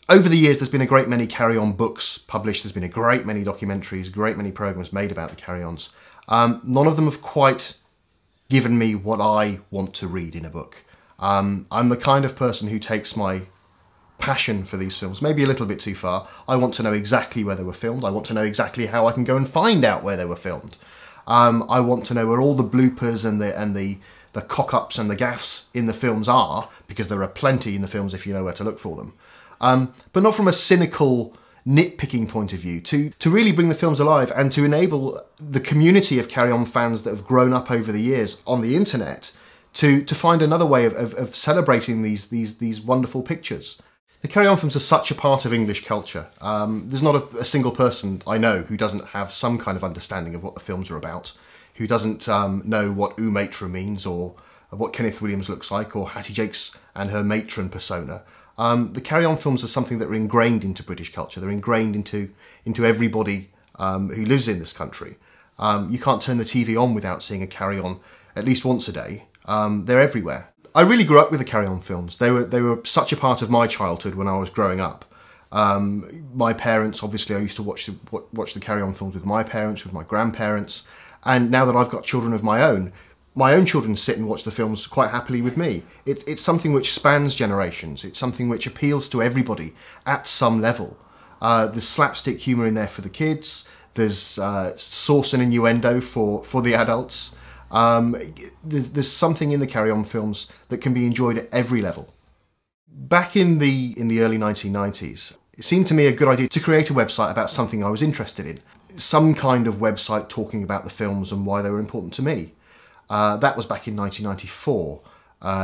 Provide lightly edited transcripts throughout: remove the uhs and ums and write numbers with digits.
Over the years, there's been a great many Carry On books published. There's been a great many documentaries, great many programs made about the Carry Ons. None of them have quite given me what I want to read in a book. I'm the kind of person who takes my passion for these films maybe a little bit too far. I want to know exactly where they were filmed. I want to know exactly how I can go and find out where they were filmed. I want to know where all the bloopers and the cock-ups and the gaffes in the films are, because there are plenty in the films if you know where to look for them. But not from a cynical, nitpicking point of view, to really bring the films alive and to enable the community of Carry On fans that have grown up over the years on the internet to find another way of celebrating these wonderful pictures. The Carry On films are such a part of English culture. There's not a single person I know who doesn't have some kind of understanding of what the films are about, who doesn't know what matron means, or what Kenneth Williams looks like, or Hattie Jakes and her matron persona. The Carry On films are something that are ingrained into British culture. They're ingrained into everybody who lives in this country. You can't turn the TV on without seeing a Carry On at least once a day. They're everywhere. I really grew up with the Carry On films. They were such a part of my childhood when I was growing up. My parents, obviously, I used to watch the Carry On films with my parents, with my grandparents, and now that I've got children of my own children sit and watch the films quite happily with me. It's something which spans generations. It's something which appeals to everybody at some level. There's slapstick humour in there for the kids. There's sauce and innuendo for the adults. There's something in the Carry On films that can be enjoyed at every level. Back in the early 1990s, it seemed to me a good idea to create a website about something I was interested in. Some kind of website talking about the films and why they were important to me. That was back in 1994.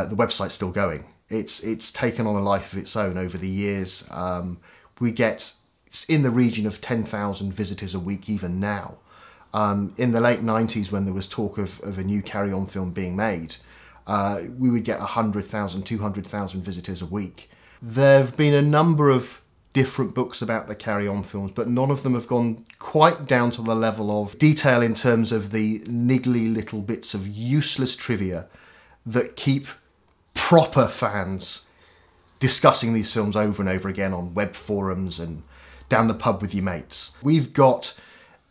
The website's still going. It's taken on a life of its own over the years. We get in the region of 10,000 visitors a week even now. In the late 90s, when there was talk of a new Carry On film being made, we would get 100,000, 200,000 visitors a week. There have been a number of different books about the Carry On films, but none of them have gone quite down to the level of detail in terms of the niggly little bits of useless trivia that keep proper fans discussing these films over and over again on web forums and down the pub with your mates. We've got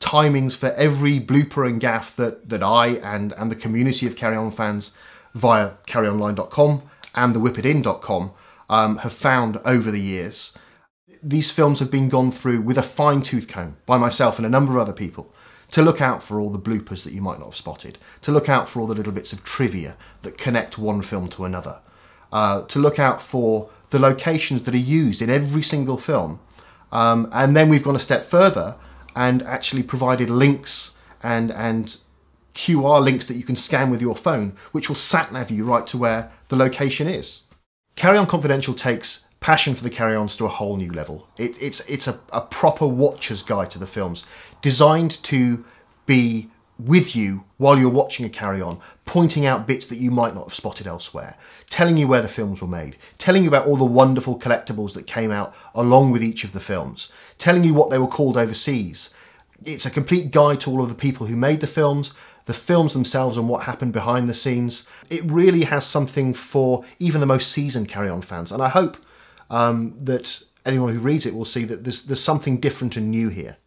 timings for every blooper and gaff that I and the community of Carry On fans via carryonline.com and thewhipitin.com have found over the years. These films have been gone through with a fine-tooth comb by myself and a number of other people to look out for all the bloopers that you might not have spotted, to look out for all the little bits of trivia that connect one film to another, to look out for the locations that are used in every single film. And then we've gone a step further and actually provided links and QR links that you can scan with your phone, which will sat-nav you right to where the location is. Carry On Confidential takes passion for the Carry Ons to a whole new level. It's a proper watcher's guide to the films, designed to be with you while you're watching a Carry On, pointing out bits that you might not have spotted elsewhere, telling you where the films were made, telling you about all the wonderful collectibles that came out along with each of the films, telling you what they were called overseas. It's a complete guide to all of the people who made the films themselves and what happened behind the scenes. It really has something for even the most seasoned Carry On fans, and I hope that anyone who reads it will see that there's something different and new here.